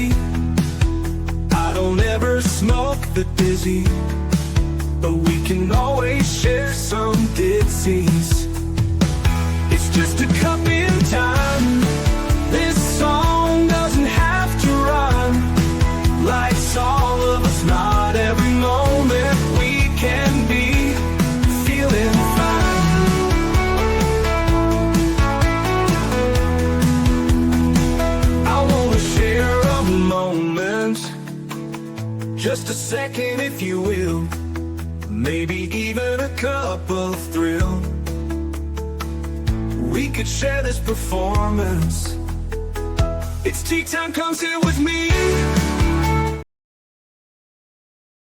busy. I don't ever smoke the dizzy, but we can always share some ditsies. It's just a cup in time. This song doesn't have to run. Life's all of us, not every moment we can be feeling fine. I wanna share a moment, just a second if you will, maybe even a cup of thrill. We could share this performance. It's tea time, come sit with me.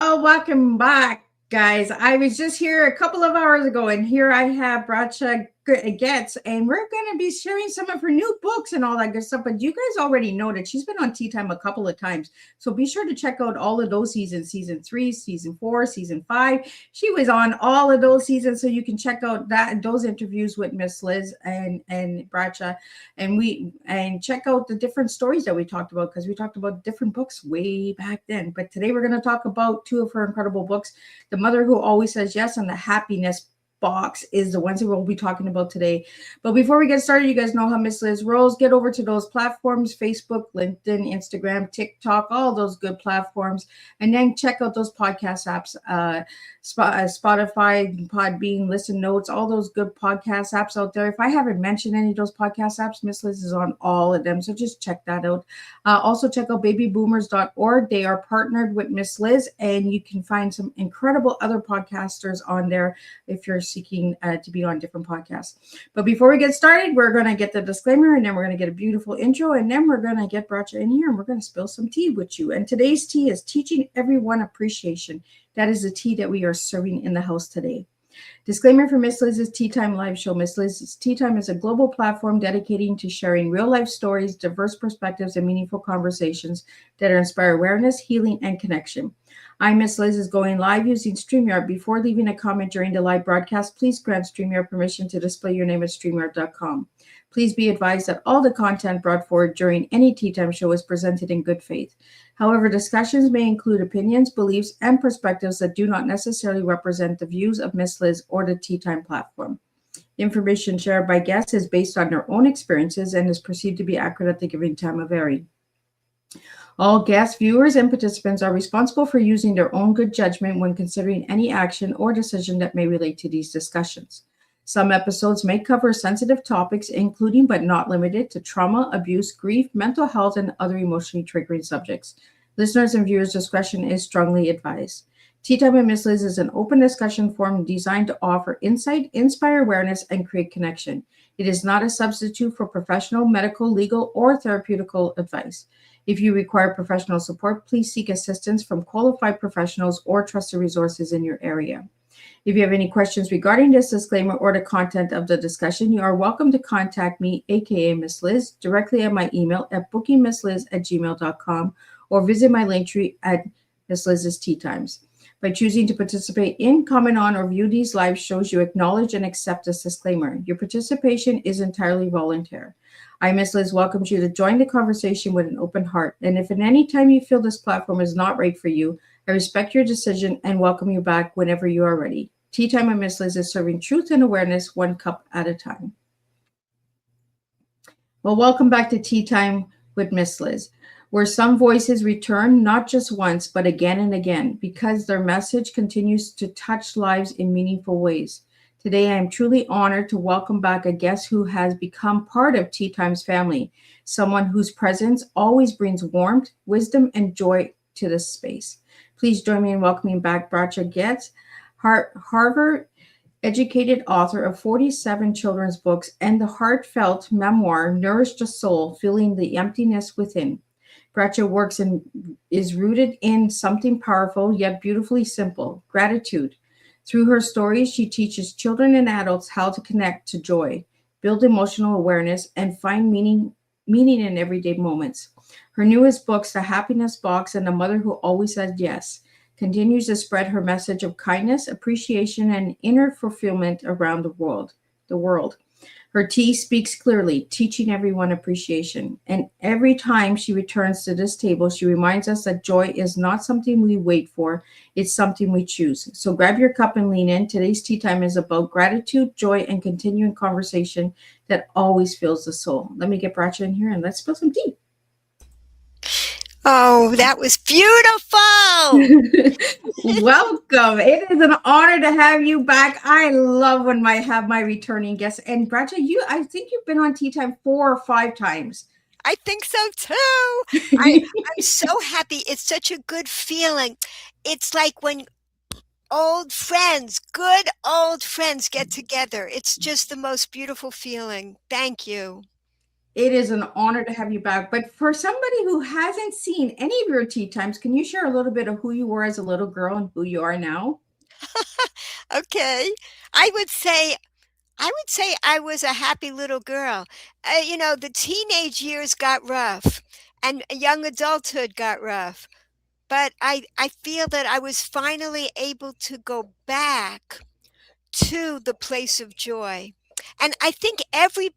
Oh, welcome back, guys. I was just here a couple of hours ago, and here I have Bracha Goetz, and we're going to be sharing some of her new books and all that good stuff. But you guys already know that she's been on Tea Time a couple of times, so be sure to check out all of those seasons, season 3, season 4, season 5. She was on all of those seasons, so you can check out those interviews with Miss Liz and Bracha, and check out the different stories that we talked about, because we talked about different books way back then. But today we're going to talk about 2 of her incredible books, The Mother Who Always Says Yes and The Happiness Box is the ones that we'll be talking about today. But before we get started, you guys know how Miss Liz rolls. Get over to those platforms: Facebook, LinkedIn, Instagram, TikTok, all those good platforms, and then check out those podcast apps, Spotify, Podbean, Listen Notes, all those good podcast apps out there. If I haven't mentioned any of those podcast apps, Miss Liz is on all of them, so just check that out. Also check out babyboomers.org. They are partnered with Miss Liz, and you can find some incredible other podcasters on there if you're seeking to be on different podcasts. But before we get started, we're going to get the disclaimer, and then we're going to get a beautiful intro, and then we're going to get Bracha in here, and we're going to spill some tea with you. And today's tea is Teaching Everyone Appreciation. That is the tea that we are serving in the house today. Disclaimer for Miss Liz's Tea Time live show. Miss Liz's Tea Time is a global platform dedicating to sharing real-life stories, diverse perspectives, and meaningful conversations that inspire awareness, healing, and connection. I'm Miss Liz is going live using StreamYard. Before leaving a comment during the live broadcast, please grant StreamYard permission to display your name at StreamYard.com. Please be advised that all the content brought forward during any Tea Time show is presented in good faith. However, discussions may include opinions, beliefs, and perspectives that do not necessarily represent the views of Miss Liz or the Tea Time platform. Information shared by guests is based on their own experiences and is perceived to be accurate at the given time of airing. All guests, viewers, and participants are responsible for using their own good judgment when considering any action or decision that may relate to these discussions. Some episodes may cover sensitive topics, including but not limited to trauma, abuse, grief, mental health, and other emotionally triggering subjects. Listeners' and viewers' discretion is strongly advised. Tea Time with Miss Liz is an open discussion forum designed to offer insight, inspire awareness, and create connection. It is not a substitute for professional, medical, legal, or therapeutical advice. If you require professional support, please seek assistance from qualified professionals or trusted resources in your area. If you have any questions regarding this disclaimer or the content of the discussion, you are welcome to contact me, aka Miss Liz, directly at my email at bookingmissliz@gmail.com or visit my link tree at Miss Liz's Tea Times. By choosing to participate in, comment on, or view these live shows, you acknowledge and accept this disclaimer. Your participation is entirely voluntary. I, Miss Liz, welcomes you to join the conversation with an open heart. And if at any time you feel this platform is not right for you, I respect your decision and welcome you back whenever you are ready. Tea Time with Miss Liz is serving truth and awareness one cup at a time. Well, welcome back to Tea Time with Miss Liz, where some voices return not just once, but again and again, because their message continues to touch lives in meaningful ways. Today, I am truly honored to welcome back a guest who has become part of Tea Time's family, someone whose presence always brings warmth, wisdom, and joy to this space. Please join me in welcoming back Bracha Goetz, Harvard-educated author of 47 children's books and the heartfelt memoir, Nourish the Soul, Filling the Emptiness Within. Bracha works and is rooted in something powerful yet beautifully simple, gratitude. Through her stories, she teaches children and adults how to connect to joy, build emotional awareness, and find meaning in everyday moments. Her newest books, The Happiness Box and The Mother Who Always Said Yes, continues to spread her message of kindness, appreciation, and inner fulfillment around the world. Her tea speaks clearly, teaching everyone appreciation. And every time she returns to this table, she reminds us that joy is not something we wait for, it's something we choose. So grab your cup and lean in. Today's tea time is about gratitude, joy, and continuing conversation that always fills the soul. Let me get Bracha in here and let's spill some tea. Oh, that was beautiful. Welcome. It is an honor to have you back. I love when I have my returning guests. And Bracha, I think you've been on Tea Time 4 or 5 times. I think so too. I'm so happy. It's such a good feeling. It's like when good old friends get together. It's just the most beautiful feeling. Thank you. It is an honor to have you back. But for somebody who hasn't seen any of your tea times, can you share a little bit of who you were as a little girl and who you are now? Okay. I would say I was a happy little girl. The teenage years got rough and young adulthood got rough. But I feel that I was finally able to go back to the place of joy. And I think every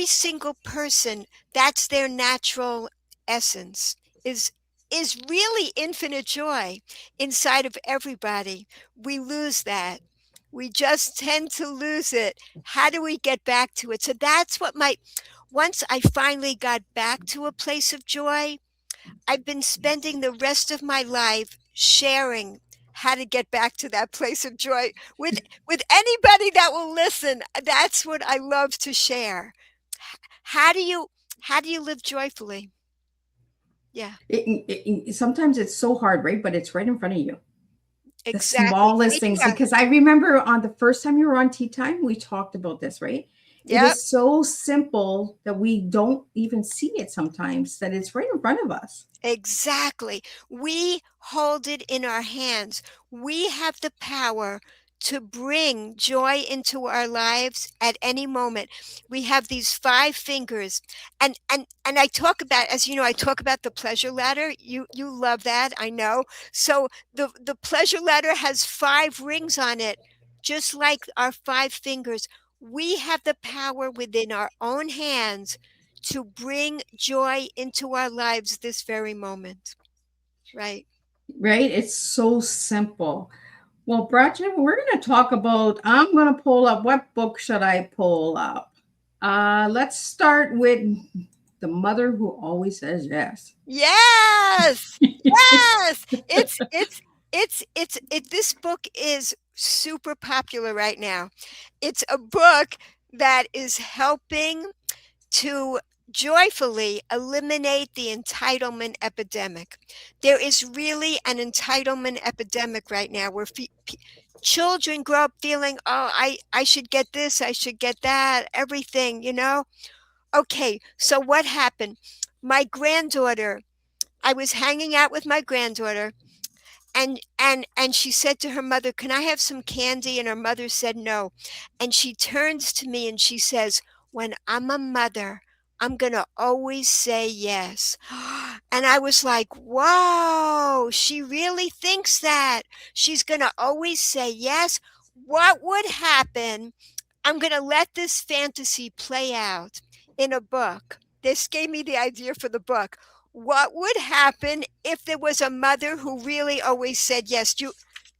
single person, that's their natural essence, is really infinite joy inside of everybody. We lose that. We just tend to lose it. How do we get back to it? So that's what once I finally got back to a place of joy, I've been spending the rest of my life sharing how to get back to that place of joy with anybody that will listen. That's what I love to share. How do you live joyfully? Yeah, Sometimes it's so hard, right? But it's right in front of you. The exactly. smallest Right things. here. Because I remember on the first time you were on Tea Time, we talked about this, right? It Yep. is so simple that we don't even see it sometimes, that it's right in front of us. Exactly. We hold it in our hands. We have the power to bring joy into our lives at any moment. We have these 5 fingers. And I talk about, as you know, I talk about the pleasure ladder. You love that, I know. So the pleasure ladder has 5 rings on it, just like our 5 fingers. We have the power within our own hands to bring joy into our lives this very moment. Right. Right? It's so simple. Well, Bracha, we're going to talk about, I'm going to pull up, what book should I pull up? Let's start with The Mother Who Always Says Yes. Yes. Yes. This book is super popular right now. It's a book that is helping to joyfully eliminate the entitlement epidemic. There is really an entitlement epidemic right now where children grow up feeling, oh, I should get this, I should get that, everything. Okay, so what happened? My granddaughter, I was hanging out with my granddaughter, and she said to her mother, can I have some candy? And her mother said no. And she turns to me and she says, when I'm a mother, I'm going to always say yes. And I was like, whoa, she really thinks that. She's going to always say yes. What would happen? I'm going to let this fantasy play out in a book. This gave me the idea for the book. What would happen if there was a mother who really always said yes?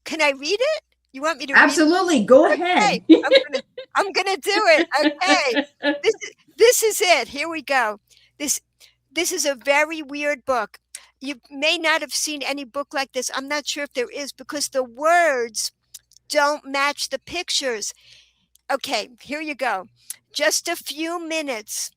Can I read it? You want me to read it? Absolutely. Go Okay, ahead. I'm gonna do it. Okay. This is it. Here we go. This is a very weird book. You may not have seen any book like this. I'm not sure if there is, because the words don't match the pictures. Okay, here you go. Just a few minutes.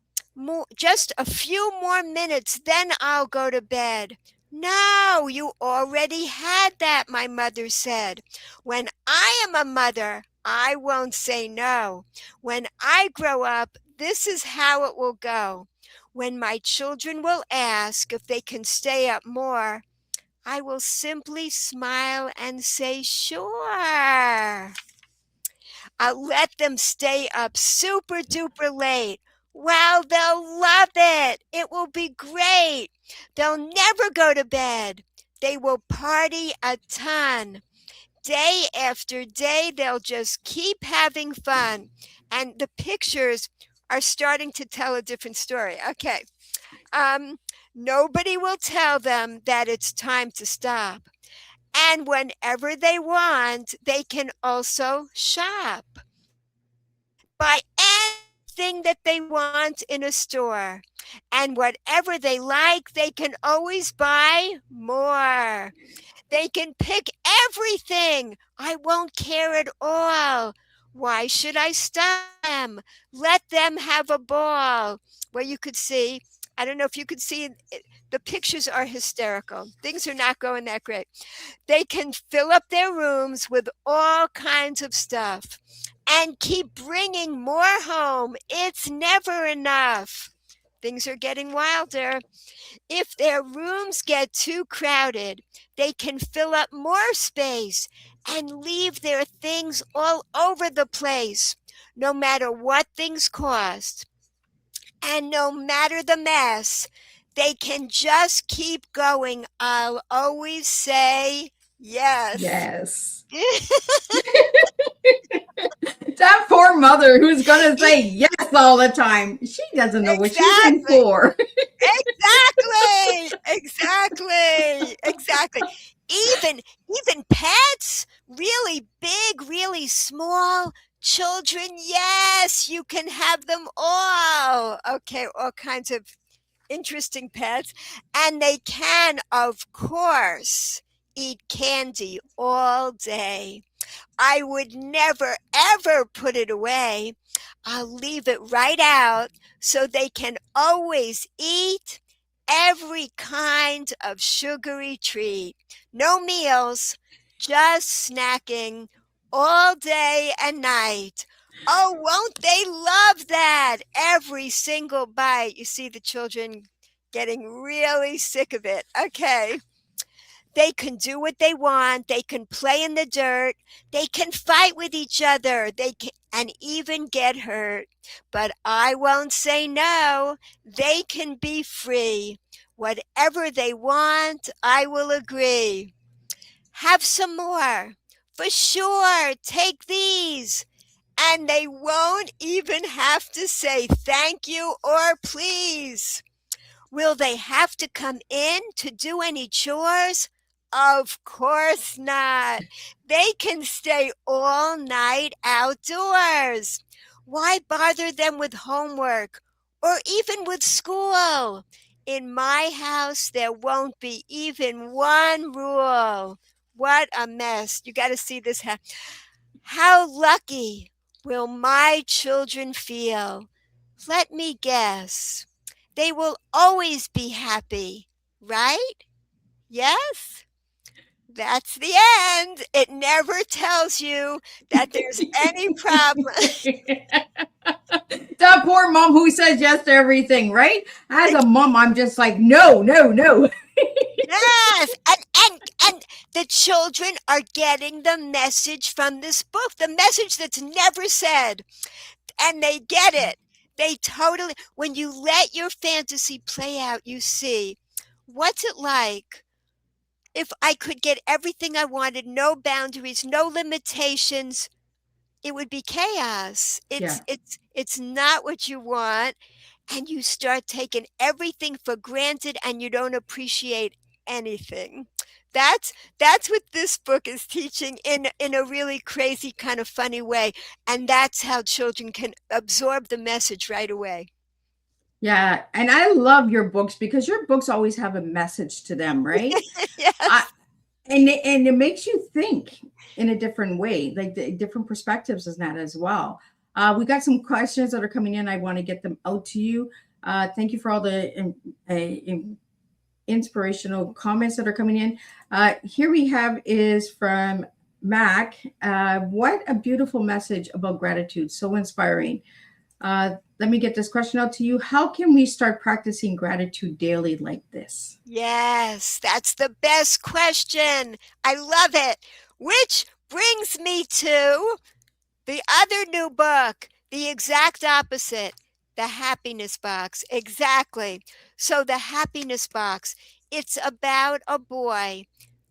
Just a few more minutes, then I'll go to bed. No, you already had that, my mother said. When I am a mother, I won't say no. When I grow up, this is how it will go. When my children will ask if they can stay up more, I will simply smile and say, sure. I'll let them stay up super duper late. Wow, they'll love it. It will be great. They'll never go to bed. They will party a ton. day after day, they'll just keep having fun. And the pictures are starting to tell a different story. Okay. Um, Nobody will tell them that it's time to stop. And whenever they want, they can also shop. Buy anything that they want in a store. And whatever they like, they can always buy more. They can pick everything. I won't care at all. Why should I stop them? Let them have a ball. Well, you could see, I don't know if you could see, the pictures are hysterical. Things are not going that great. They can fill up their rooms with all kinds of stuff and keep bringing more home. It's never enough. Things are getting wilder. If their rooms get too crowded, they can fill up more space and leave their things all over the place, no matter what things cost. And no matter the mess, they can just keep going. I'll always say yes. Yes. That poor mother who's going to say yes all the time. She doesn't know what she's in Exactly. for. Exactly. Even pets, really big, really small, children, yes, you can have them all. Okay, all kinds of interesting pets. And they can, of course, eat candy all day. I would never, ever put it away. I'll leave it right out so they can always eat every kind of sugary treat. No meals, just snacking all day and night. Oh, won't they love that? Every single bite. You see the children getting really sick of it. Okay. They can do what they want. They can play in the dirt. They can fight with each other. They can and even get hurt. But I won't say no. They can be free. Whatever they want, I will agree. Have some more. For sure, take these. And they won't even have to say thank you or please. Will they have to come in to do any chores? Of course not. They can stay all night outdoors. Why bother them with homework or even with school? In my house, there won't be even one rule. What a mess. You got to see this. How lucky will my children feel? Let me guess. They will always be happy, right? Yes? That's the end. It never tells you that there's any problem. That poor mom who says yes to everything, right? As a mom, I'm just like, no, no, no. Yes, and the children are getting the message from this book, the message that's never said, and they get it. They totally, when you let your fantasy play out, you see, what's it like if I could get everything I wanted, no boundaries, no limitations? It would be chaos. Yeah. It's not what you want, and you start taking everything for granted and you don't appreciate anything. That's what this book is teaching in a really crazy kind of funny way, and that's how children can absorb the message right away. Yeah. And I love your books because your books always have a message to them, right? I, Yes. and it makes you think in a different way, like the different perspectives is that as well. We got some questions that are coming in. I want to get them out to you. Thank you for all the inspirational comments that are coming in. Here we have is from Mac. What a beautiful message about gratitude. So inspiring. Let me get this question out to you. How can we start practicing gratitude daily like this? Yes, that's the best question. I love it. Which brings me to the other new book, the exact opposite, the happiness box. Exactly. So, the happiness box, it's about a boy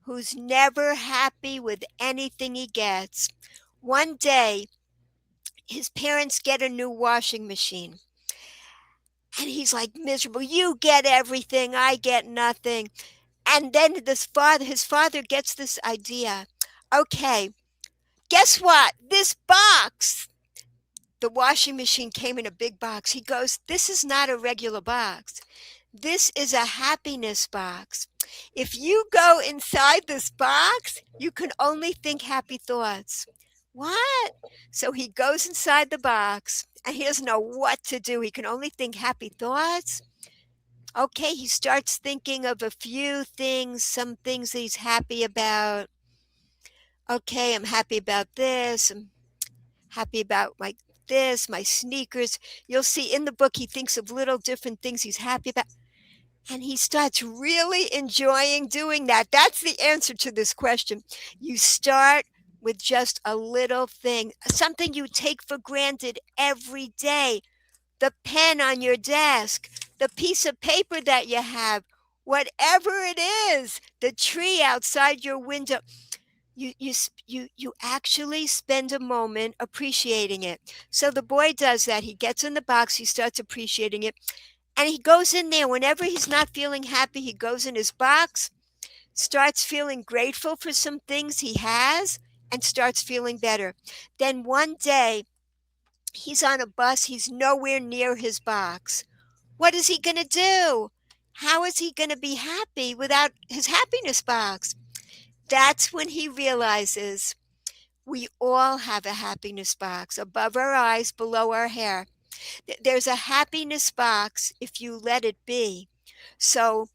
who's never happy with anything he gets. One day, his parents get a new washing machine. And he's like miserable. You get everything, I get nothing. And then his father gets this idea. Okay, guess what? This box, the washing machine came in a big box. He goes, this is not a regular box. This is a happiness box. If you go inside this box, you can only think happy thoughts. What? So he goes inside the box and he doesn't know what to do. He can only think happy thoughts. Okay, he starts thinking of a few things, some things that he's happy about. Okay, I'm happy about this. I'm happy about my sneakers. You'll see in the book he thinks of little different things he's happy about. And he starts really enjoying doing that. That's the answer to this question. You start with just a little thing, something you take for granted every day. The pen on your desk, the piece of paper that you have, whatever it is, the tree outside your window. You actually spend a moment appreciating it. So the boy does that. He gets in the box, he starts appreciating it, and he goes in there whenever he's not feeling happy. He goes in his box, starts feeling grateful for some things he has, and starts feeling better. Then one day he's on a bus, he's nowhere near his box. What is he going to do? How is he going to be happy without his happiness box? That's when he realizes we all have a happiness box above our eyes, below our hair. There's a happiness box if you let it be. So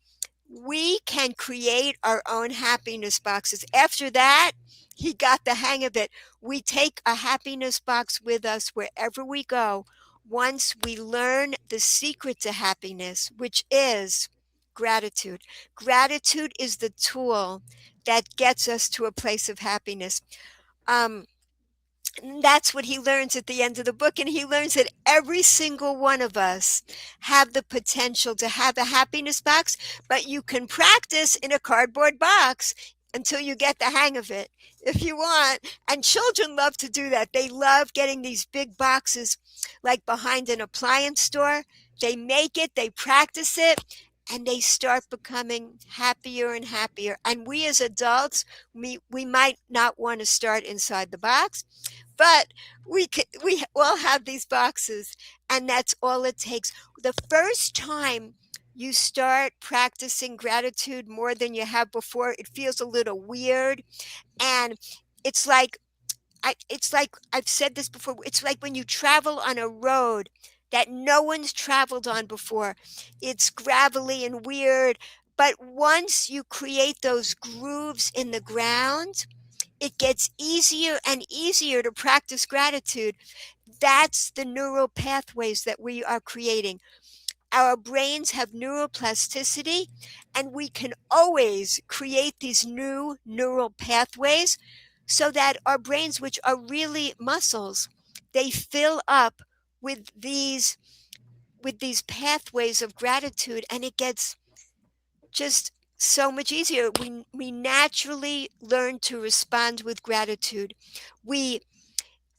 we can create our own happiness boxes. After that, he got the hang of it. We take a happiness box with us wherever we go once we learn the secret to happiness, which is gratitude. Gratitude is the tool that gets us to a place of happiness. That's what he learns at the end of the book. And he learns that every single one of us have the potential to have a happiness box, but you can practice in a cardboard box until you get the hang of it if you want. And children love to do that. They love getting these big boxes like behind an appliance store. They make it, they practice it, and they start becoming happier and happier. And we as adults, we might not want to start inside the box, but we all have these boxes, and that's all it takes. The first time you start practicing gratitude more than you have before, it feels a little weird. And it's like I've said this before, it's like when you travel on a road that no one's traveled on before. It's gravelly and weird, but once you create those grooves in the ground, it gets easier and easier to practice gratitude. That's the neural pathways that we are creating. Our brains have neuroplasticity, and we can always create these new neural pathways so that our brains, which are really muscles, they fill up with these pathways of gratitude, and it gets just so much easier. We naturally learn to respond with gratitude. We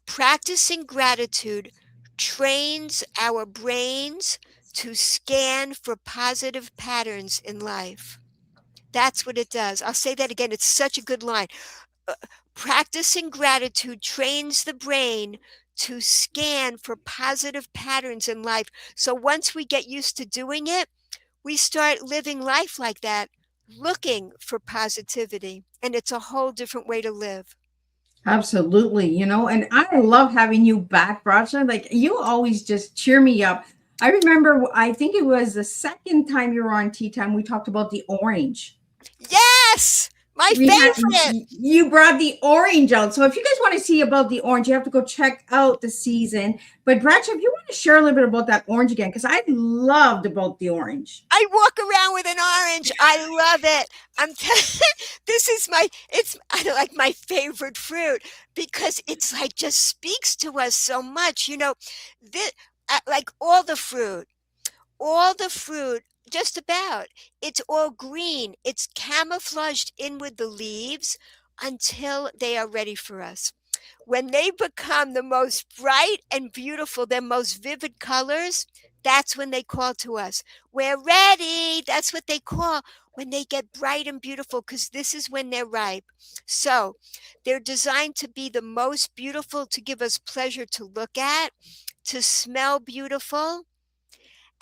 practicing gratitude trains our brains to scan for positive patterns in life. That's what it does. I'll say that again. It's such a good line. Practicing gratitude trains the brain to scan for positive patterns in life. So once we get used to doing it, we start living life like that, looking for positivity. And it's a whole different way to live. Absolutely, and I love having you back, Bracha. Like, you always just cheer me up. I remember, I think it was the second time you were on Tea Time, we talked about the orange. Yes, my favorite. You brought the orange out. So if you guys want to see about the orange, you have to go check out the season. But Bracha, if you want to share a little bit about that orange again, because I loved about the orange. I walk around with an orange. I love it. This is my favorite fruit, because it's like just speaks to us so much. Like all the fruit, Just about. It's all green. It's camouflaged in with the leaves until they are ready for us. When they become the most bright and beautiful, their most vivid colors, that's when they call to us. We're ready. That's what they call when they get bright and beautiful, because this is when they're ripe. So they're designed to be the most beautiful, to give us pleasure to look at, to smell beautiful.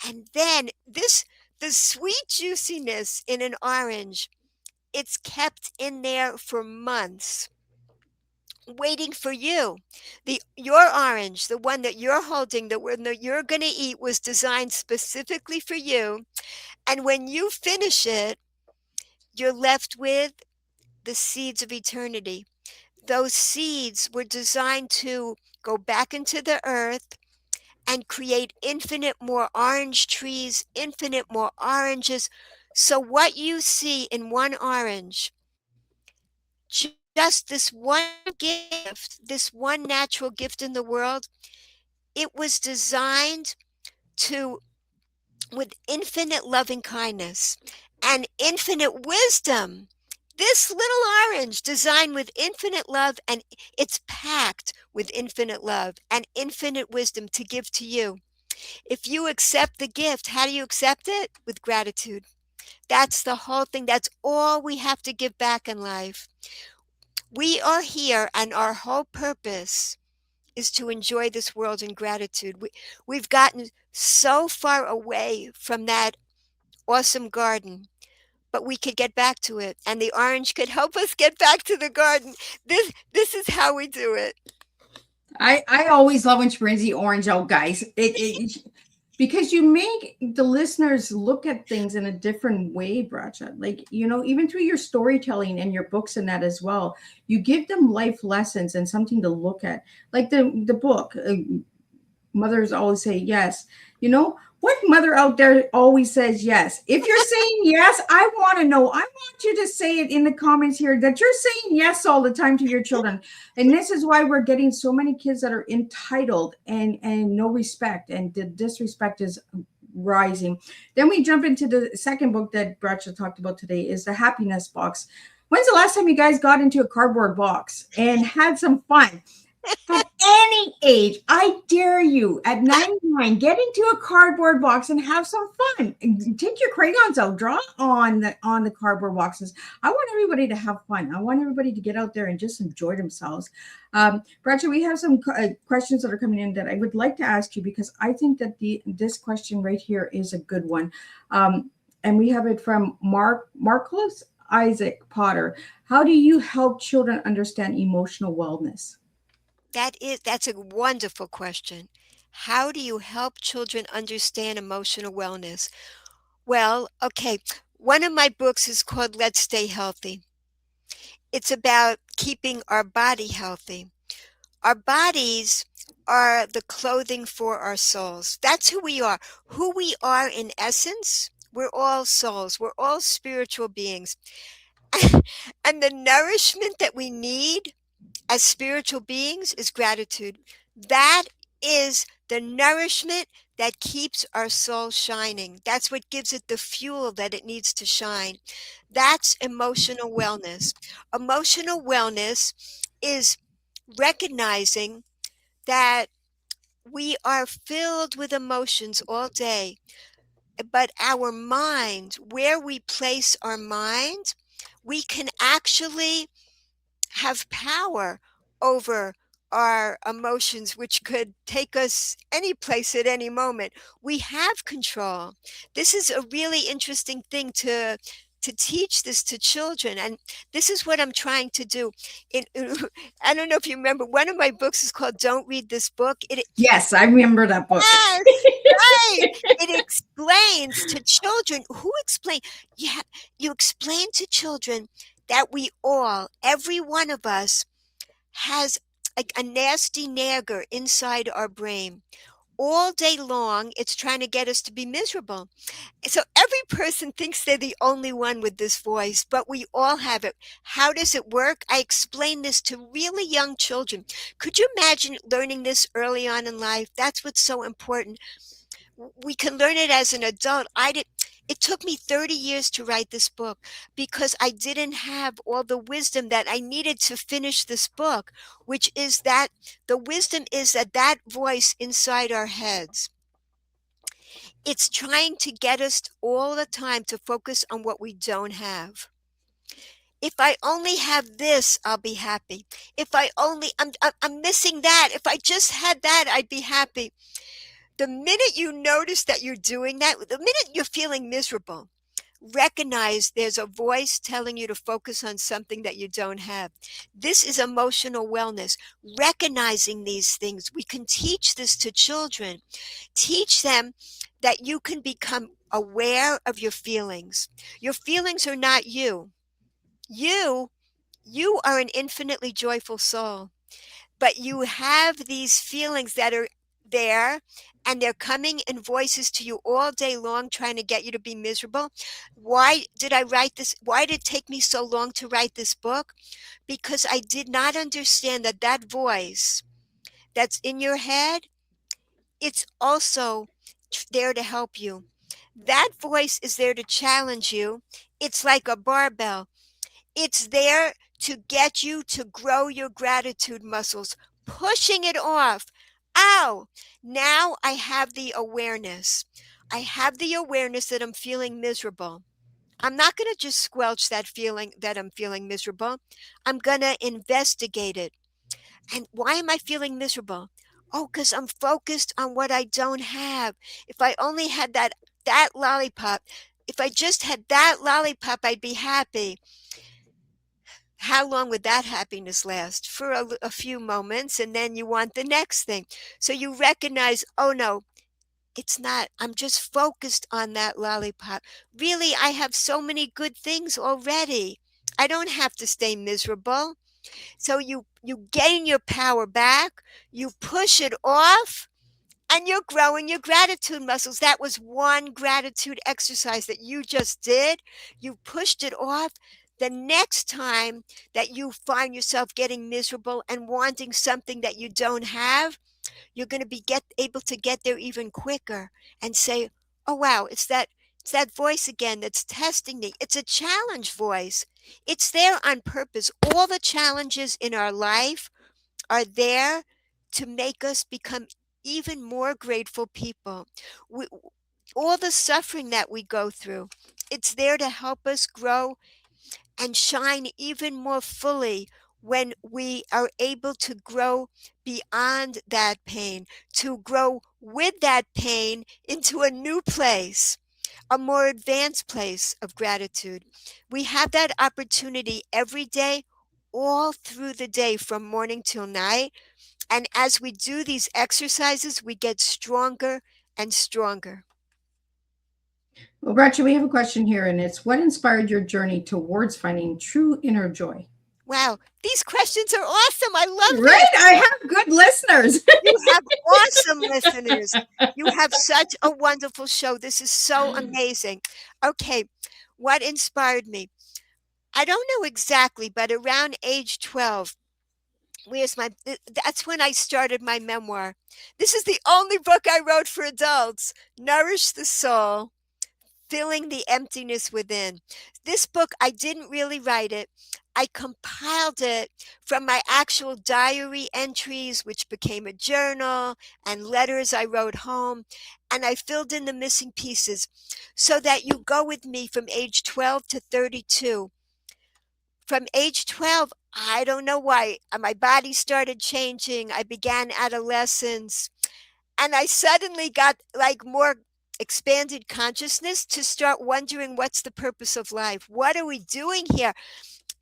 And then the sweet juiciness in an orange, it's kept in there for months waiting for you. Your orange, the one that you're holding, the one that you're going to eat, was designed specifically for you. And when you finish it, you're left with the seeds of eternity. Those seeds were designed to go back into the earth and create infinite more orange trees, infinite more oranges. So what you see in one orange, just this one gift, this one natural gift in the world, it was designed to, with infinite loving kindness and infinite wisdom. This little orange designed with infinite love, and it's packed with infinite love and infinite wisdom to give to you. If you accept the gift, how do you accept it? With gratitude. That's the whole thing. That's all we have to give back in life. We are here, and our whole purpose is to enjoy this world in gratitude. We've gotten so far away from that awesome garden, but we could get back to it, and the orange could help us get back to the garden. This is how we do it. I always love when she brings the orange out, guys. Because you make the listeners look at things in a different way, Bracha. Like, even through your storytelling and your books and that as well, you give them life lessons and something to look at. Like the book, mothers always say yes. What mother out there always says yes? If you're saying yes, I want to know. I want you to say it in the comments here that you're saying yes all the time to your children. And this is why we're getting so many kids that are entitled and no respect, and the disrespect is rising. Then we jump into the second book that Bracha talked about today, is the happiness box. When's the last time you guys got into a cardboard box and had some fun? At any age, I dare you at 99, get into a cardboard box and have some fun. Take your crayons out, draw on the cardboard boxes. I want everybody to have fun. I want everybody to get out there and just enjoy themselves. Bracha, we have some questions that are coming in that I would like to ask you, because I think that this question right here is a good one. And we have it from Marcos Isaac Potter. How do you help children understand emotional wellness? That's a wonderful question. How do you help children understand emotional wellness? Well, okay, one of my books is called Let's Stay Healthy. It's about keeping our body healthy. Our bodies are the clothing for our souls. That's who we are. Who we are in essence, we're all souls. We're all spiritual beings. And the nourishment that we need as spiritual beings is gratitude. That is the nourishment that keeps our soul shining. That's what gives it the fuel that it needs to shine. That's emotional wellness. Emotional wellness is recognizing that we are filled with emotions all day, but our mind, where we place our mind, we can actually have power over our emotions, which could take us any place at any moment. We have control. This is a really interesting thing to teach this to children, and this is what I'm trying to do. I don't know if you remember, one of my books is called Don't Read This Book. Yes, I remember that book. Yes, right. It explains to children. You explain to children that we all, every one of us, has a nasty nagger inside our brain. All day long, it's trying to get us to be miserable. So every person thinks they're the only one with this voice, but we all have it. How does it work? I explain this to really young children. Could you imagine learning this early on in life? That's what's so important. We can learn it as an adult. It took me 30 years to write this book because I didn't have all the wisdom that I needed to finish this book, which is that the wisdom is that that voice inside our heads, it's trying to get us all the time to focus on what we don't have. If I only have this, I'll be happy. If I only, I'm missing that. If I just had that, I'd be happy. The minute you notice that you're doing that, the minute you're feeling miserable, recognize there's a voice telling you to focus on something that you don't have. This is emotional wellness. Recognizing these things. We can teach this to children. Teach them that you can become aware of your feelings. Your feelings are not you. You are an infinitely joyful soul, but you have these feelings that are there, and they're coming in voices to you all day long trying to get you to be miserable. Why did I write this? Why did it take me so long to write this book? Because I did not understand that that voice that's in your head, it's also there to help you. That voice is there to challenge you. It's like a barbell. It's there to get you to grow your gratitude muscles, pushing it off. Ow! Now I have the awareness. I have the awareness that I'm feeling miserable. I'm not going to just squelch that feeling that I'm feeling miserable. I'm going to investigate it. And why am I feeling miserable? Oh, because I'm focused on what I don't have. If I only had that lollipop, if I just had that lollipop, I'd be happy. How long would that happiness last? For a few moments, and then you want the next thing. So you recognize, oh no, it's not. I'm just focused on that lollipop. Really, I have so many good things already. I don't have to stay miserable. So you gain your power back, you push it off, and you're growing your gratitude muscles. That was one gratitude exercise that you just did. You pushed it off. The next time that you find yourself getting miserable and wanting something that you don't have, you're going to be able to get there even quicker and say, "Oh wow, it's that voice again that's testing me. It's a challenge voice. It's there on purpose. All the challenges in our life are there to make us become even more grateful people. We, all the suffering that we go through, it's there to help us grow and shine even more fully when we are able to grow beyond that pain, to grow with that pain into a new place, a more advanced place of gratitude. We have that opportunity every day, all through the day, from morning till night. And as we do these exercises, we get stronger and stronger. Well, Bracha, we have a question here, and it's what inspired your journey towards finding true inner joy? Wow, these questions are awesome. I love Right? this. I have good listeners. You have awesome listeners. You have such a wonderful show. This is so amazing. Okay, what inspired me? I don't know exactly, but around age 12, that's when I started my memoir. This is the only book I wrote for adults. Nourish the Soul, Filling the Emptiness Within. This book, I didn't really write it. I compiled it from my actual diary entries, which became a journal, and letters I wrote home, and I filled in the missing pieces so that you go with me from age 12 to 32. From age 12, I don't know why, my body started changing. I began adolescence, and I suddenly got like more expanded consciousness to start wondering, what's the purpose of life? What are we doing here?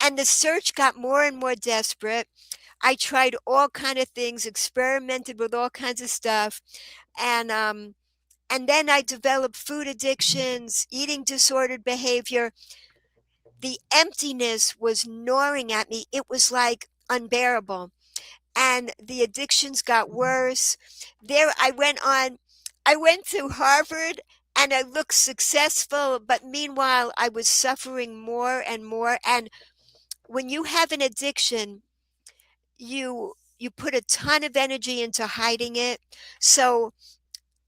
And the search got more and more desperate. I tried all kind of things, experimented with all kinds of stuff, and then I developed food addictions, eating disordered behavior. The emptiness was gnawing at me. It was like unbearable. And the addictions got worse. There I went to Harvard and I looked successful, but meanwhile I was suffering more and more. And when you have an addiction, you put a ton of energy into hiding it. So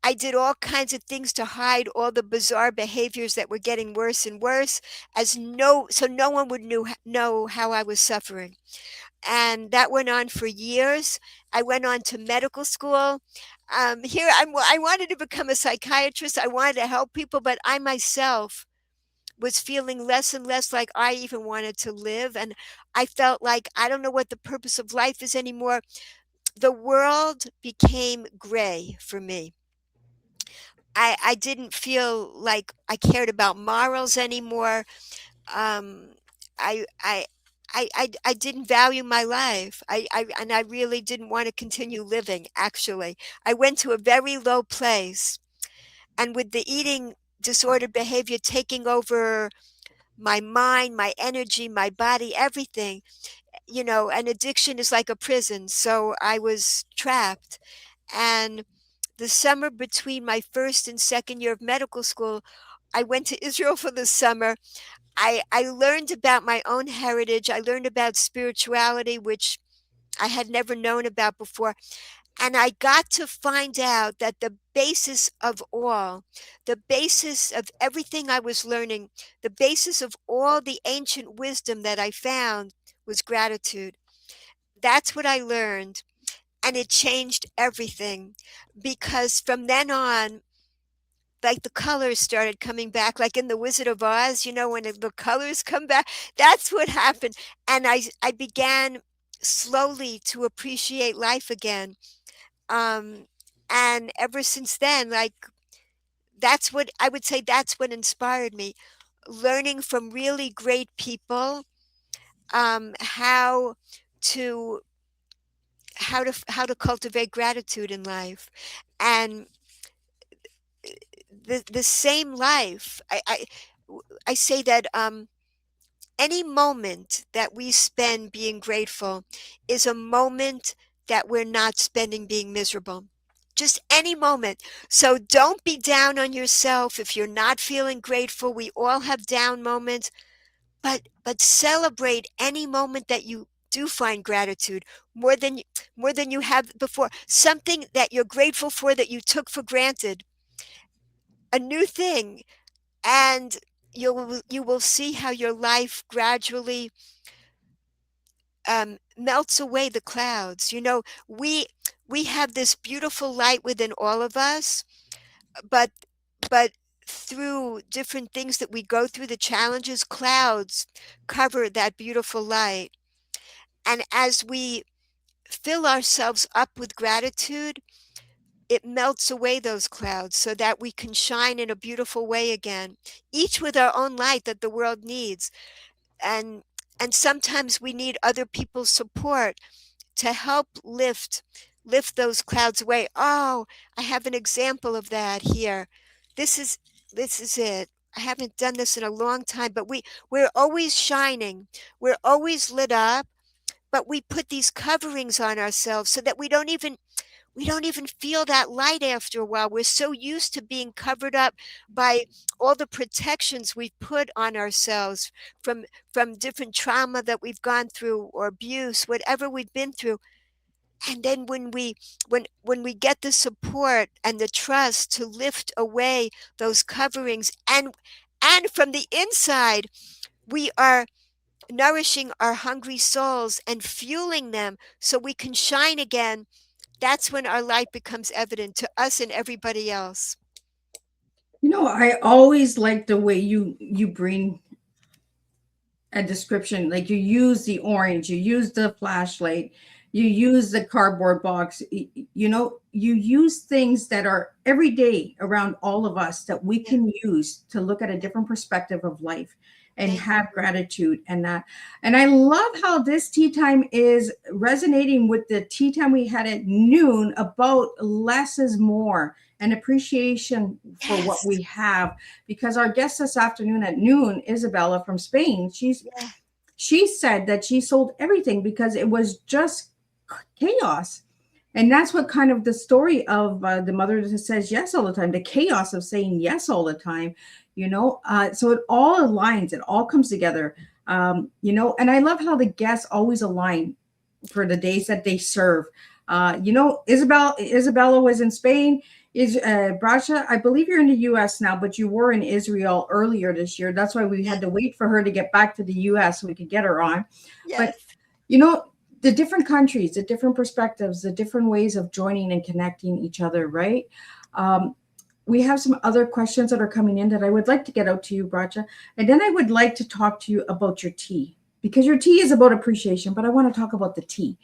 I did all kinds of things to hide all the bizarre behaviors that were getting worse and worse, so no one would know how I was suffering. And that went on for years. I went on to medical school. I wanted to become a psychiatrist. I wanted to help people, but I myself was feeling less and less like I even wanted to live. And I felt like I don't know what the purpose of life is anymore. The world became gray for me. I didn't feel like I cared about morals anymore. Um, I didn't value my life. And I really didn't want to continue living, actually. I went to a very low place. And with the eating disordered behavior taking over my mind, my energy, my body, everything, an addiction is like a prison. So I was trapped. And the summer between my first and second year of medical school, I went to Israel for the summer. I learned about my own heritage. I learned about spirituality, which I had never known about before. And I got to find out that the basis of everything I was learning, the basis of all the ancient wisdom that I found was gratitude. That's what I learned. And it changed everything because from then on, like the colors started coming back, like in The Wizard of Oz, when the colors come back, that's what happened. And I began slowly to appreciate life again. Um, and ever since then, like that's what I would say, that's what inspired me. Learning from really great people, how to how to cultivate gratitude in life. And the same life, I say that any moment that we spend being grateful is a moment that we're not spending being miserable. Just any moment. So don't be down on yourself if you're not feeling grateful. We all have down moments, but celebrate any moment that you do find gratitude more than you have before. Something that you're grateful for that you took for granted. A new thing, and you will see how your life gradually melts away the clouds. We have this beautiful light within all of us, but but through different things that we go through, the challenges, clouds cover that beautiful light. And as we fill ourselves up with gratitude, it melts away those clouds so that we can shine in a beautiful way again, each with our own light that the world needs. And and sometimes we need other people's support to help lift those clouds away. Oh, I have an example of that here. This is this is it. I haven't done this in a long time, but we're always shining. We're always lit up, but we put these coverings on ourselves so that we don't even feel that light after a while. We're so used to being covered up by all the protections we've put on ourselves from different trauma that we've gone through or abuse, whatever we've been through. And then when we get the support and the trust to lift away those coverings, and from the inside we are nourishing our hungry souls and fueling them so we can shine again, that's when our light becomes evident to us and everybody else. I always like the way you bring a description. Like, you use the orange, you use the flashlight, you use the cardboard box. You use things that are every day around all of us that we can use to look at a different perspective of life and Thank have gratitude. And I love how this tea time is resonating with the tea time we had at noon about less is more and appreciation for what Yes. we have. Because our guest this afternoon at noon, Isabella from Spain, Yeah. she said that she sold everything because it was just chaos. And that's what kind of the story of the mother that says yes all the time, the chaos of saying yes all the time, so it all aligns, it all comes together. And I love how the guests always align for the days that they serve. Isabella was in Spain. Is Bracha, I believe you're in the US now, but you were in Israel earlier this year. That's why we Yes. had to wait for her to get back to the US so we could get her on. But, Yes. you know, the different countries, the different perspectives, the different ways of joining and connecting each other, right? Um, we have some other questions that are coming in that I would like to get out to you, Bracha. And then I would like to talk to you about your tea, because your tea is about appreciation, but I want to talk about the tea.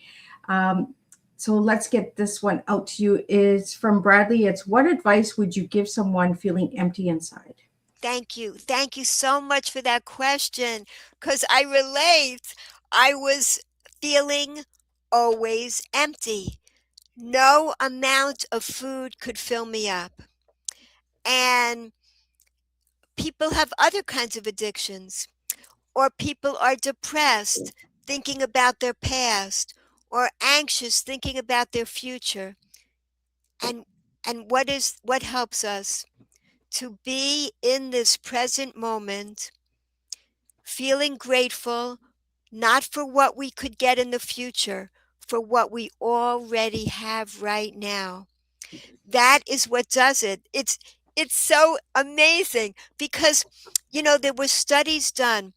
Um, so let's get this one out to you. It's from Bradley. It's, what advice would you give someone feeling empty inside? Thank you. Thank you so much for that question, because I relate. I was feeling always empty. No amount of food could fill me up. And people have other kinds of addictions, or people are depressed, thinking about their past, or anxious, thinking about their future. And what helps us to be in this present moment, feeling grateful, not for what we could get in the future, for what we already have right now. That is what does it. It's so amazing because there were studies done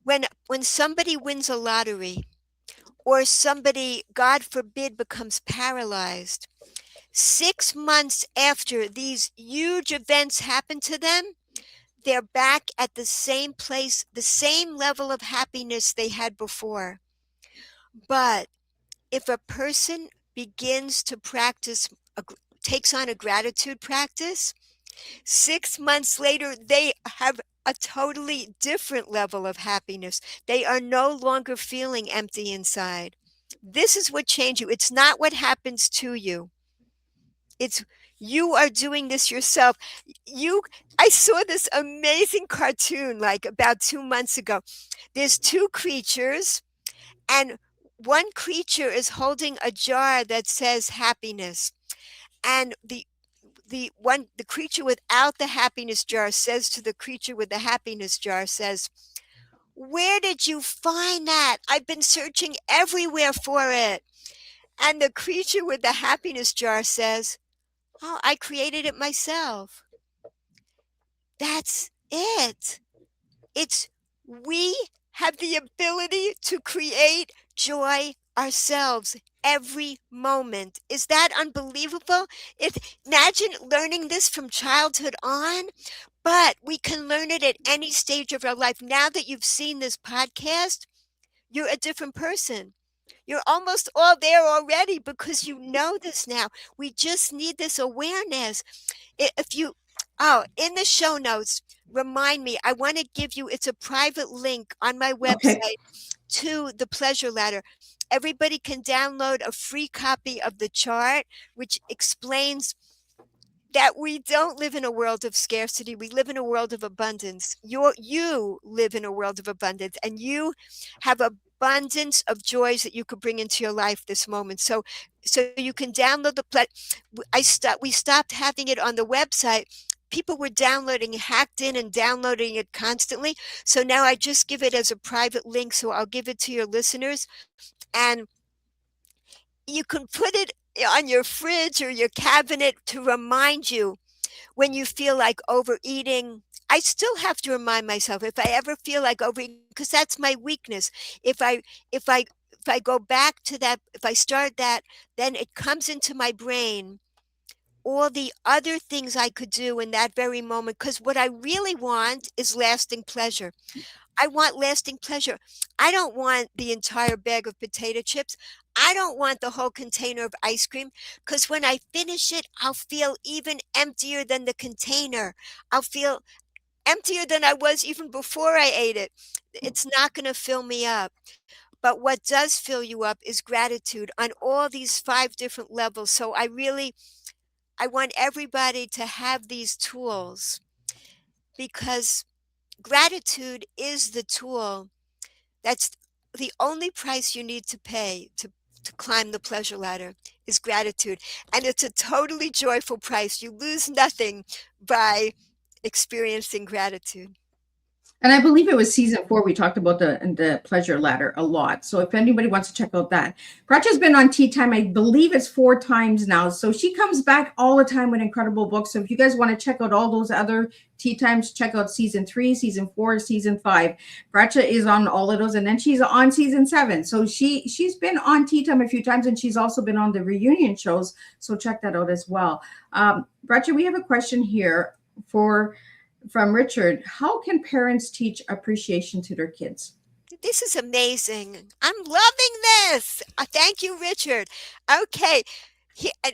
when somebody wins a lottery, or somebody, God forbid, becomes paralyzed. 6 months after these huge events happen to them, they're back at the same place, the same level of happiness they had before. But if a person begins to practice, takes on a gratitude practice, 6 months later, they have a totally different level of happiness. They are no longer feeling empty inside. This is what changes you. It's not what happens to you. It's you are doing this yourself. I saw this amazing cartoon like about 2 months ago. There's two creatures, and one creature is holding a jar that says happiness, and the creature without the happiness jar says to the creature with the happiness jar, says, "Where did you find that? I've been searching everywhere for it." And the creature with the happiness jar says, "Oh, I created it myself." That's it. It's we have the ability to create joy ourselves every moment. Is that unbelievable? Imagine learning this from childhood on, but we can learn it at any stage of our life. Now that you've seen this podcast, you're a different person. You're almost all there already because you know this now. We just need this awareness. If you, oh, in the show notes, remind me, I want to give you, it's a private link on my Okay. website to the pleasure ladder. Everybody can download a free copy of the chart, which explains that we don't live in a world of scarcity. We live in a world of abundance. You live in a world of abundance, and you have abundance of joys that you could bring into your life this moment. So you can download we stopped having it on the website. People were downloading, hacked in and downloading it constantly. So now I just give it as a private link. So I'll give it to your listeners, and you can put it on your fridge or your cabinet to remind you when you feel like overeating. I still have to remind myself if I ever feel like overeating, because that's my weakness. If I if I if I go back to that, if I start that, then it comes into my brain all the other things I could do in that very moment. Because what I really want is lasting pleasure. I want lasting pleasure. I don't want the entire bag of potato chips. I don't want the whole container of ice cream, because when I finish it, I'll feel even emptier than the container. I'll feel emptier than I was even before I ate it. It's not going to fill me up. But what does fill you up is gratitude on all these 5 different levels. So I want everybody to have these tools, because gratitude is the tool. That's the only price you need to pay to climb the pleasure ladder, is gratitude. And it's a totally joyful price. You lose nothing by experiencing gratitude. And I believe it was season 4. We talked about the pleasure ladder a lot. So if anybody wants to check out that, Bracha's been on Tea Time. I believe it's 4 times now. So she comes back all the time with incredible books. So if you guys want to check out all those other Tea Times, check out season 3, season 4, season 5. Bracha is on all of those, and then she's on season 7. So she's been on Tea Time a few times, and she's also been on the reunion shows. So check that out as well. Bracha, we have a question here from Richard. How can parents teach appreciation to their kids? This is amazing. I'm loving this. Thank you, Richard. Okay.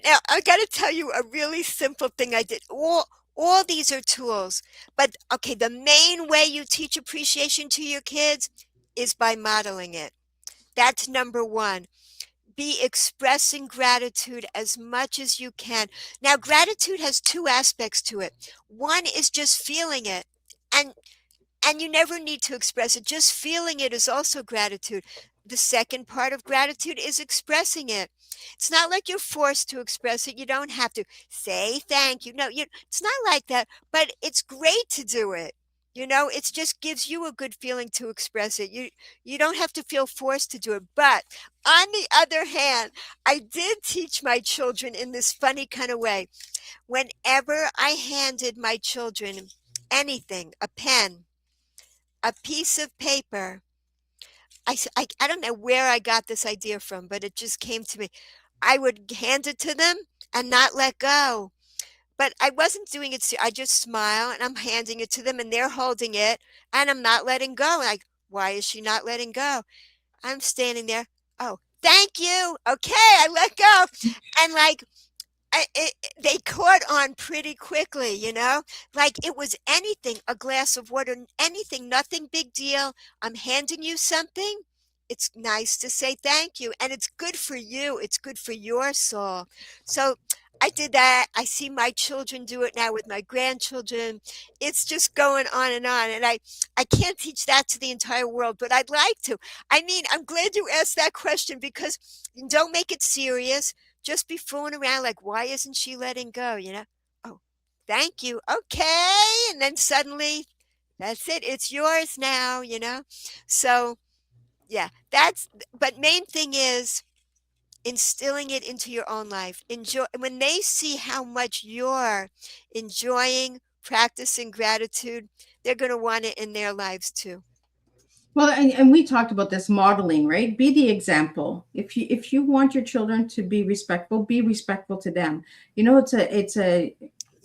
Now I got to tell you a really simple thing I did. All these are tools, but okay, the main way you teach appreciation to your kids is by modeling it. That's number one. Be expressing gratitude as much as you can. Now, gratitude has two aspects to it. One is just feeling it, and you never need to express it. Just feeling it is also gratitude. The second part of gratitude is expressing it. It's not like you're forced to express it. You don't have to say thank you. No, it's not like that, but it's great to do it. It just gives you a good feeling to express it. You don't have to feel forced to do it. But on the other hand, I did teach my children in this funny kind of way. Whenever I handed my children anything, a pen, a piece of paper, I don't know where I got this idea from, but it just came to me. I would hand it to them and not let go. But I wasn't doing it. I just smile and I'm handing it to them and they're holding it and I'm not letting go. Like, why is she not letting go? I'm standing there. Oh, thank you. Okay, I let go. And like, they caught on pretty quickly. Like it was anything, a glass of water, anything, nothing big deal. I'm handing you something. It's nice to say thank you. And it's good for you. It's good for your soul. So I did that. I see my children do it now with my grandchildren. It's just going on and on. And I can't teach that to the entire world, but I'd like to. I mean, I'm glad you asked that question because don't make it serious. Just be fooling around like, why isn't she letting go? Oh, thank you. Okay. And then suddenly, that's it. It's yours now. So, yeah, but main thing is instilling it into your own life. Enjoy when they see how much you're enjoying practicing gratitude, they're going to want it in their lives too. Well, and we talked about this modeling, right? Be the example. If you want your children to be respectful to them. It's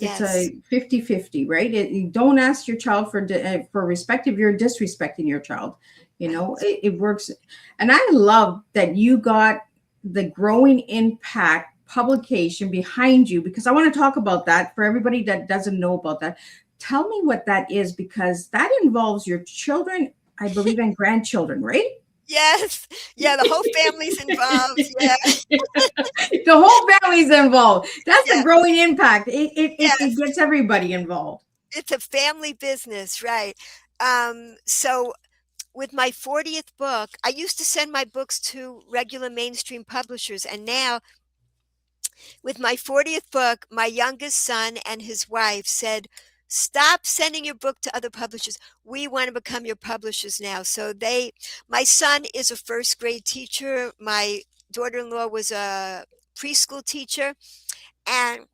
Yes. a 50-50, right? You don't ask your child for respect if you're disrespecting your child. Right. It works. And I love that you got the Growing Impact publication behind you, because I want to talk about that for everybody that doesn't know about that. Tell me what that is, because that involves your children, I believe, and grandchildren, right? Yes. Yeah, the whole family's involved. Yeah. The whole family's involved. That's a Yeah. Growing Impact. It Yes. gets everybody involved. It's a family business, right? So with my 40th book, I used to send my books to regular mainstream publishers, and now with my 40th book, my youngest son and his wife said, stop sending your book to other publishers. We want to become your publishers now. So my son is a first grade teacher. My daughter-in-law was a preschool teacher, and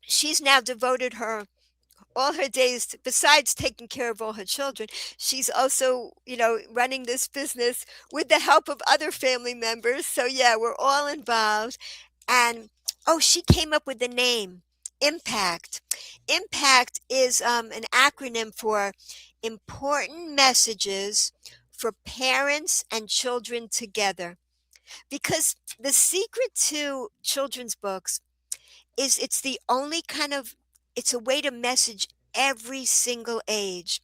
she's now devoted all her days, besides taking care of all her children, she's also, running this business with the help of other family members. So yeah, we're all involved. And oh, she came up with the name Impact. Impact is an acronym for important messages for parents and children together. Because the secret to children's books is it's a way to message every single age.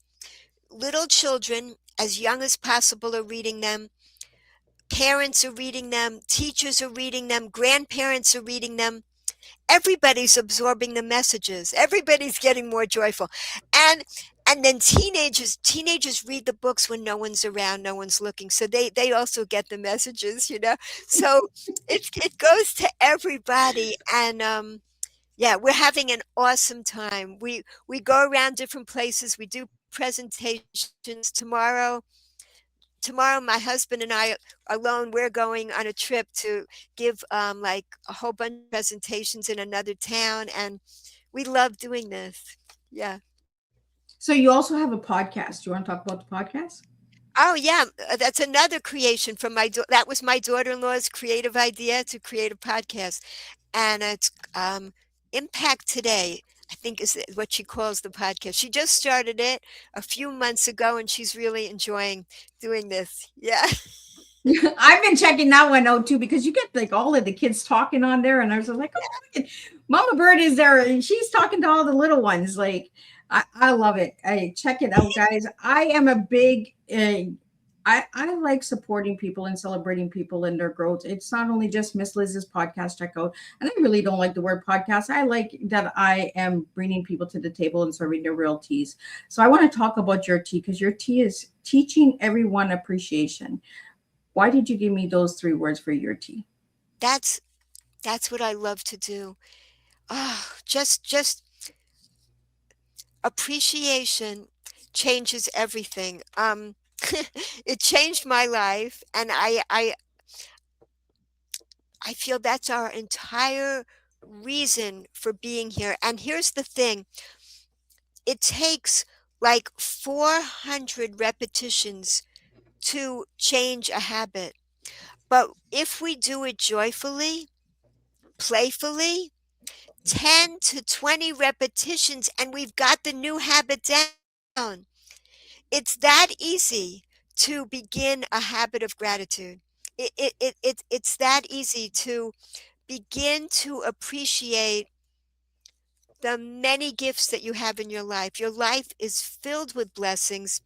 Little children, as young as possible, are reading them. Parents are reading them. Teachers are reading them. Grandparents are reading them. Everybody's absorbing the messages. Everybody's getting more joyful. And then teenagers read the books when no one's around, no one's looking. So they also get the messages. So it goes to everybody. And yeah, we're having an awesome time. We go around different places. We do presentations tomorrow. My husband and I alone, we're going on a trip to give like a whole bunch of presentations in another town, and we love doing this. Yeah. So you also have a podcast. You want to talk about the podcast? Oh yeah, that's another creation from that was my daughter-in-law's creative idea to create a podcast, and it's Impact Today, I think is what she calls the podcast. She just started it a few months ago, and she's really enjoying doing this. Yeah. I've been checking that one out too because you get like all of the kids talking on there, and I was like, oh, look at Mama Bird is there, and she's talking to all the little ones. Like, I love it. I check it out, guys. I am a big. I like supporting people and celebrating people in their growth. It's not only just Miss Liz's podcast. Check out, and I really don't like the word podcast. I like that I am bringing people to the table and serving their real teas. So I want to talk about your tea because your tea is teaching everyone appreciation. Why did you give me those three words for your tea? That's that's what I love to do. Oh, just appreciation changes everything. It changed my life, and I feel that's our entire reason for being here. And here's the thing, it takes like 400 repetitions to change a habit. But if we do it joyfully, playfully, 10 to 20 repetitions, and we've got the new habit down. It's that easy to begin a habit of gratitude. It's that easy to begin to appreciate the many gifts that you have in your life. Your life is filled with blessings,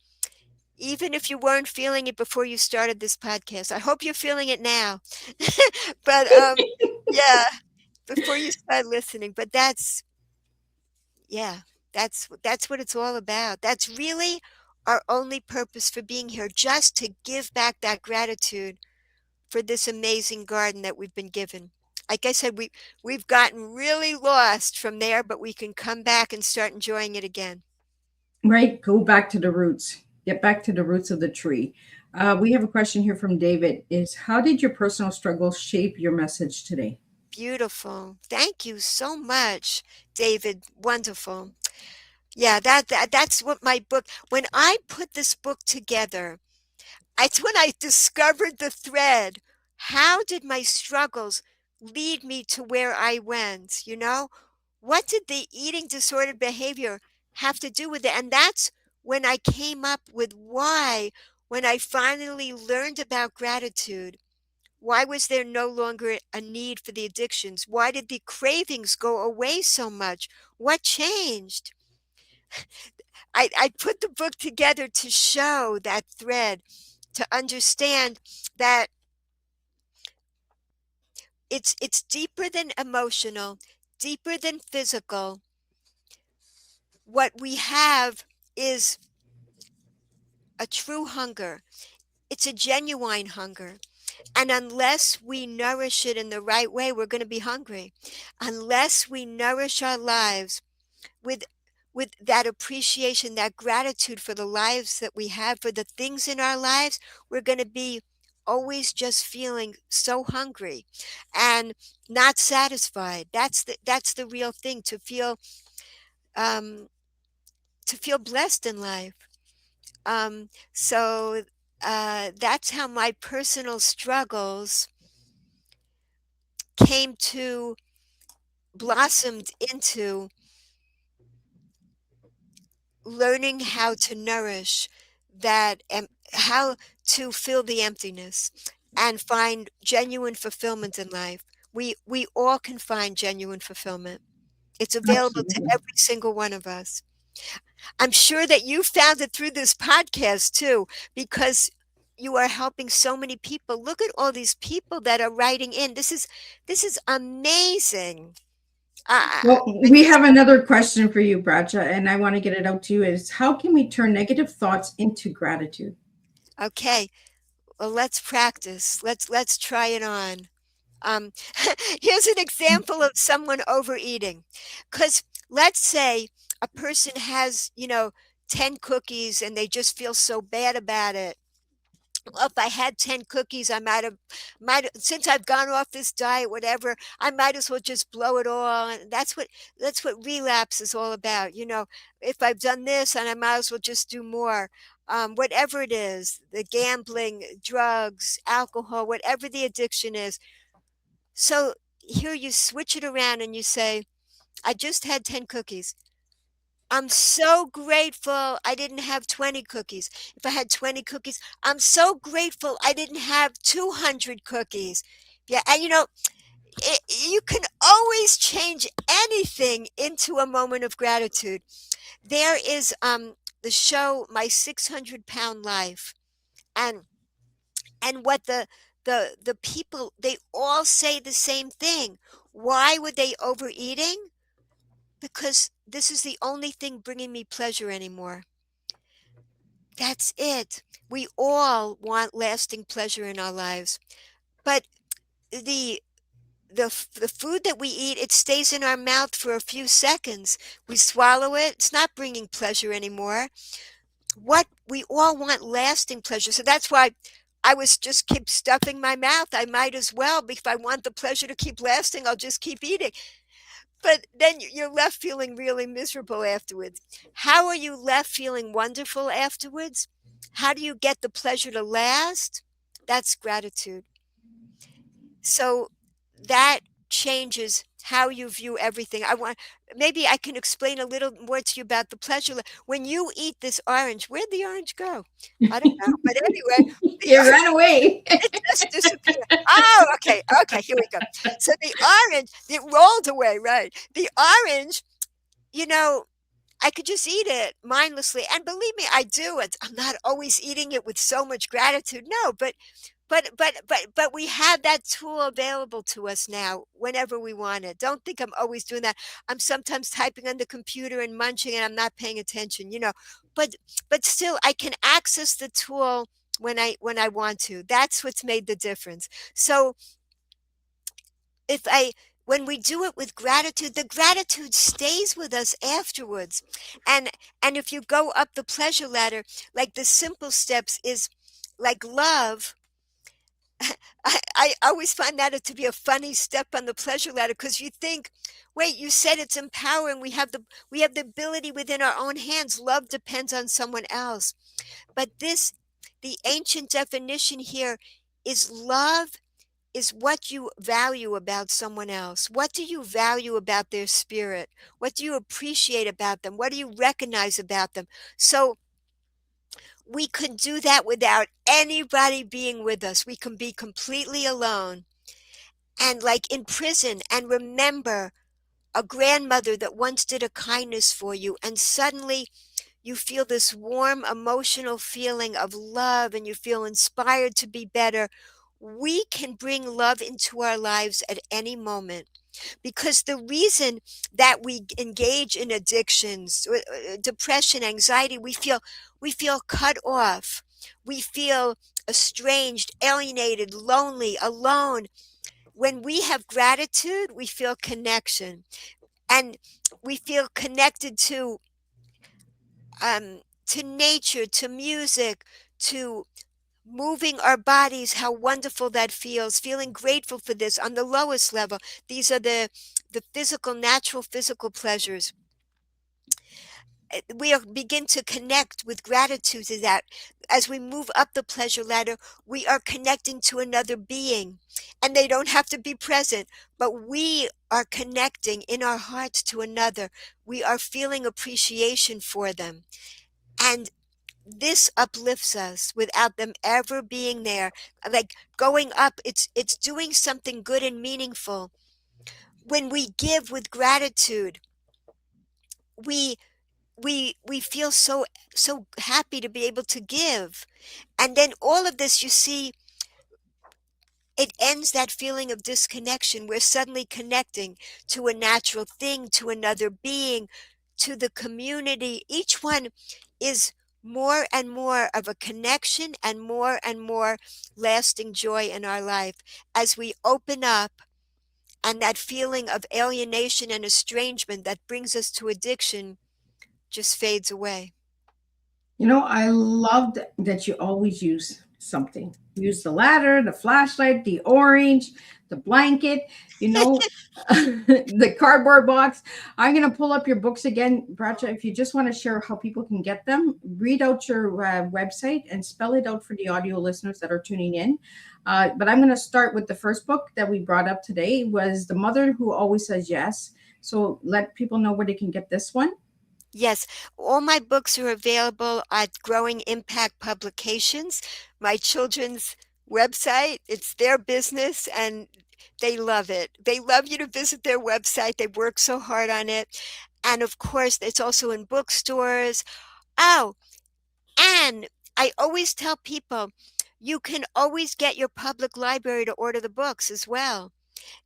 even if you weren't feeling it before you started this podcast. I hope you're feeling it now. But yeah, before you start listening. But yeah, that's what it's all about. That's really our only purpose for being here, just to give back that gratitude for this amazing garden that we've been given. Like I said, we've gotten really lost from there, but we can come back and start enjoying it again. Right? Go back to the roots. Get back to the roots of the tree. We have a question here from David. Is how did your personal struggles shape your message today? Beautiful. Thank you so much, David. Wonderful. Yeah, that's what my book, when I put this book together, it's when I discovered the thread. How did my struggles lead me to where I went? What did the eating disordered behavior have to do with it? And that's when I came up with why, when I finally learned about gratitude, why was there no longer a need for the addictions? Why did the cravings go away so much? What changed? I put the book together to show that thread, to understand that it's deeper than emotional, deeper than physical. What we have is a true hunger. It's a genuine hunger. And unless we nourish it in the right way, we're going to be hungry. Unless we nourish our lives with that appreciation, that gratitude for the lives that we have, for the things in our lives, we're going to be always just feeling so hungry and not satisfied. That's the real thing, um, to feel blessed in life. So that's how my personal struggles came to blossomed into learning how to nourish that, how to fill the emptiness and find genuine fulfillment in life. We all can find genuine fulfillment. It's available to Absolutely. every single one of us. I'm sure that you found it through this podcast too, because you are helping so many people. Look at all these people that are writing in. This is amazing. Well, I we just have another question for you, Bracha, and I want to get it out to you. Is how can we turn negative thoughts into gratitude? Okay. Well, let's practice. Let's try it on. Um, Here's an example of someone overeating. Because let's say a person has, 10 cookies and they just feel so bad about it. Well, if I had 10 cookies, I since I've gone off this diet, whatever, I might as well just blow it all. And that's what relapse is all about. If I've done this, and I might as well just do more. Whatever it is, the gambling, drugs, alcohol, whatever the addiction is. So here you switch it around and you say, I just had 10 cookies. I'm so grateful I didn't have 20 cookies. If I had 20 cookies, I'm so grateful I didn't have 200 cookies. Yeah, and you can always change anything into a moment of gratitude. There is the show My 600-Pound Life, and what the people, they all say the same thing. Why were they overeating? Because this is the only thing bringing me pleasure anymore. That's it. We all want lasting pleasure in our lives. But the the food that we eat, it stays in our mouth for a few seconds. We swallow it. It's not bringing pleasure anymore. What we all want lasting pleasure. So that's why I was just keep stuffing my mouth. I might as well, if I want the pleasure to keep lasting, I'll just keep eating. But then you're left feeling really miserable afterwards. How are you left feeling wonderful afterwards? How do you get the pleasure to last? That's gratitude. So that changes how you view everything. Maybe I can explain a little more to you about the pleasure. When you eat this orange, where'd the orange go? I don't know. But anyway, It ran away. it just disappeared. Oh, okay. Okay, here we go. So the orange, it rolled away, right? The orange, I could just eat it mindlessly. And believe me, I do it. I'm not always eating it with so much gratitude. No, but we have that tool available to us now whenever we want it. Don't think I'm always doing that. I'm sometimes typing on the computer and munching and I'm not paying attention, but still I can access the tool when I want to. That's what's made the difference. So when we do it with gratitude, the gratitude stays with us afterwards. And if you go up the pleasure ladder, like the simple steps is like love. I always find that to be a funny step on the pleasure ladder, because you think, wait, you said it's empowering. We have the ability within our own hands. Love depends on someone else. But the ancient definition here is love is what you value about someone else. What do you value about their spirit? What do you appreciate about them? What do you recognize about them? So we could do that without anybody being with us. We can be completely alone and like in prison and remember a grandmother that once did a kindness for you, and suddenly you feel this warm emotional feeling of love and you feel inspired to be better. We can bring love into our lives at any moment, because the reason that we engage in addictions, depression, anxiety, we feel cut off. We feel estranged, alienated, lonely, alone. When we have gratitude, we feel connection, and we feel connected to nature, to music, to moving our bodies, how wonderful that feels, feeling grateful for this on the lowest level. These are the physical, natural physical pleasures. We begin to connect with gratitude to that. As we move up the pleasure ladder, we are connecting to another being, and they don't have to be present, but we are connecting in our hearts to another. We are feeling appreciation for them. And this uplifts us without them ever being there. Like going up, it's doing something good and meaningful. When we give with gratitude, we feel so happy to be able to give. And then all of this, you see, it ends that feeling of disconnection. We're suddenly connecting to a natural thing, to another being, to the community. Each one is more and more of a connection and more lasting joy in our life as we open up, and that feeling of alienation and estrangement that brings us to addiction just fades away. I loved that you always use something. Use the ladder, the flashlight, the orange, the blanket, the cardboard box. I'm going to pull up your books again, Bracha. If you just want to share how people can get them, read out your website and spell it out for the audio listeners that are tuning in. But I'm going to start with the first book that we brought up today was The Mother Who Always Says Yes. So let people know where they can get this one. Yes, all my books are available at Growing Impact Publications, my children's website. It's their business and they love it. They love you to visit their website. They work so hard on it. And of course, it's also in bookstores. Oh, and I always tell people you can always get your public library to order the books as well.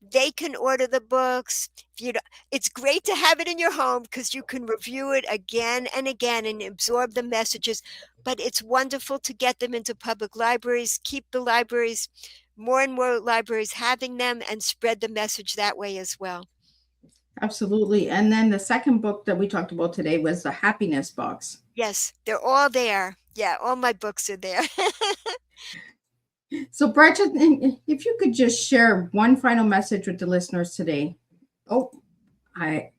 They can order the books. If you don't, it's great to have it in your home because you can review it again and again and absorb the messages. But it's wonderful to get them into public libraries, keep the libraries, more and more libraries having them, and spread the message that way as well. Absolutely. And then the second book that we talked about today was The Happiness Box. Yes, they're all there. Yeah, all my books are there. So, Bridget, if you could just share one final message with the listeners today. Oh, I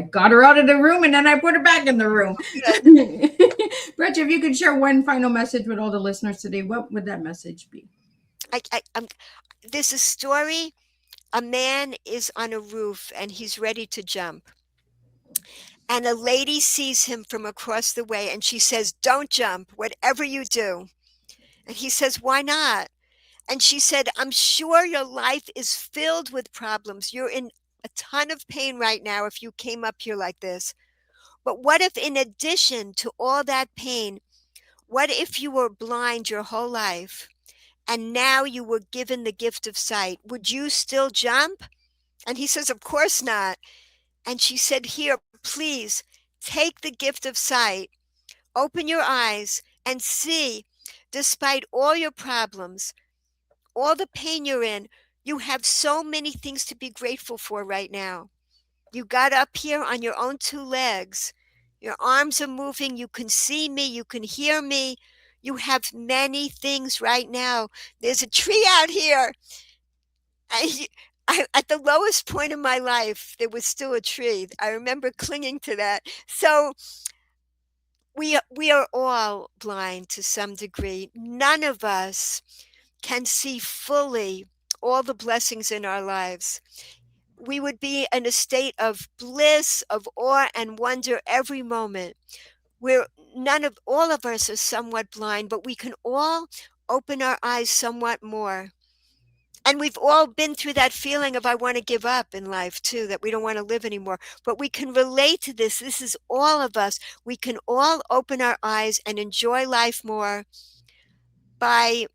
got her out of the room and then I put her back in the room. Bridget, if you could share one final message with all the listeners today, what would that message be? There's a story. A man is on a roof and he's ready to jump. And a lady sees him from across the way and she says, "Don't jump, whatever you do." And he says, "Why not?" And she said, "I'm sure your life is filled with problems. You're in a ton of pain right now if you came up here like this. But what if, in addition to all that pain, what if you were blind your whole life and now you were given the gift of sight? Would you still jump?" And he says, "Of course not." And she said, "Here, please take the gift of sight, open your eyes and see, despite all your problems, all the pain you're in, you have so many things to be grateful for right now. You got up here on your own two legs. Your arms are moving. You can see me. You can hear me. You have many things right now. There's a tree out here." At the lowest point in my life, there was still a tree. I remember clinging to that. So we are all blind to some degree. None of us can see fully all the blessings in our lives. We would be in a state of bliss, of awe and wonder every moment. Where all of us are somewhat blind, but we can all open our eyes somewhat more. And we've all been through that feeling of I want to give up in life too, that we don't want to live anymore. But we can relate to this. This is all of us. We can all open our eyes and enjoy life more by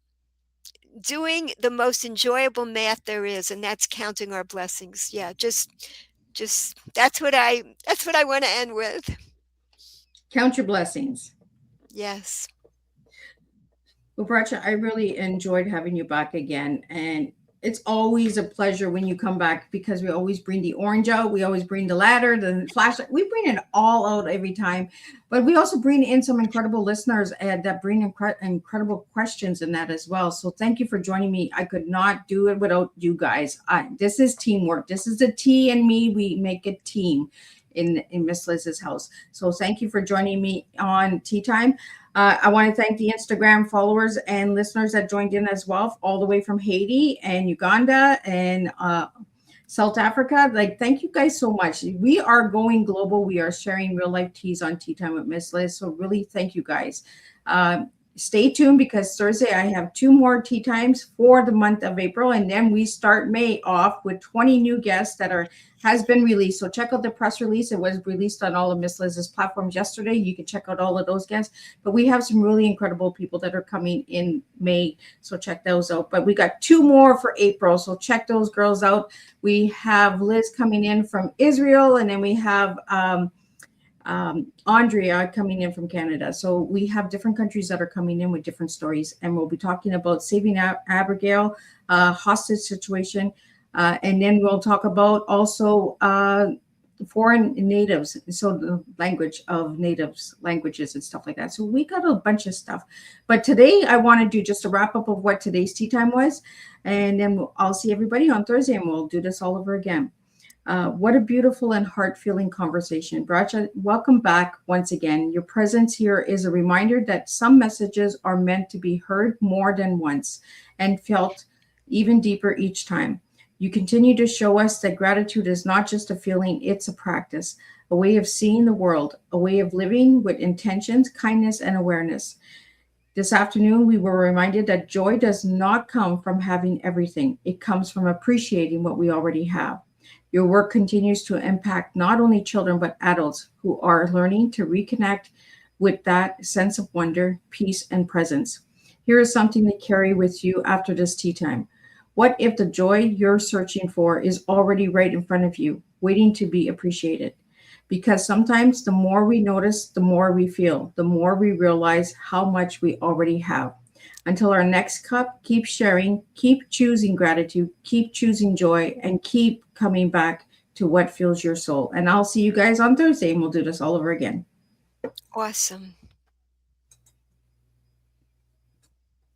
doing the most enjoyable math there is, and that's counting our blessings. Yeah, just that's what I want to end with. Count your blessings. Yes. Well, Bracha, I really enjoyed having you back again. And it's always a pleasure when you come back because we always bring the orange out. We always bring the ladder, the flashlight. We bring it all out every time. But we also bring in some incredible listeners that bring incredible questions in that as well. So thank you for joining me. I could not do it without you guys. This is teamwork. This is the T and me. We make a team in Miss Liz's house. So thank you for joining me on Tea Time. I want to thank the Instagram followers and listeners that joined in as well, all the way from Haiti and Uganda and South Africa. Thank you guys so much. We are going global. We are sharing real life teas on Tea Time with Miss Liz. So really, thank you guys. Stay tuned because Thursday I have 2 more tea times for the month of April, and then we start May off with 20 new guests that has been released. So check out the press release. It was released on all of Miss Liz's platforms yesterday. You can check out all of those guests. But we have some really incredible people that are coming in May. So check those out. But we got 2 more for April. So check those girls out. We have Liz coming in from Israel, and then we have Andrea coming in from Canada. So we have different countries that are coming in with different stories. And we'll be talking about saving Abigail, hostage situation. And then we'll talk about also foreign natives, so the language of natives languages and stuff like that. So we got a bunch of stuff, but today I want to do just a wrap up of what today's tea time was, and then I'll see everybody on Thursday and we'll do this all over again. What a beautiful and heart-filling conversation. Bracha, welcome back once again. Your presence here is a reminder that some messages are meant to be heard more than once and felt even deeper each time. You continue to show us that gratitude is not just a feeling, it's a practice, a way of seeing the world, a way of living with intentions, kindness, and awareness. This afternoon, we were reminded that joy does not come from having everything. It comes from appreciating what we already have. Your work continues to impact not only children, but adults who are learning to reconnect with that sense of wonder, peace, and presence. Here is something to carry with you after this tea time. What if the joy you're searching for is already right in front of you, waiting to be appreciated? Because sometimes the more we notice, the more we feel, the more we realize how much we already have. Until our next cup, keep sharing, keep choosing gratitude, keep choosing joy, and keep coming back to what fills your soul. And I'll see you guys on Thursday, and we'll do this all over again. Awesome.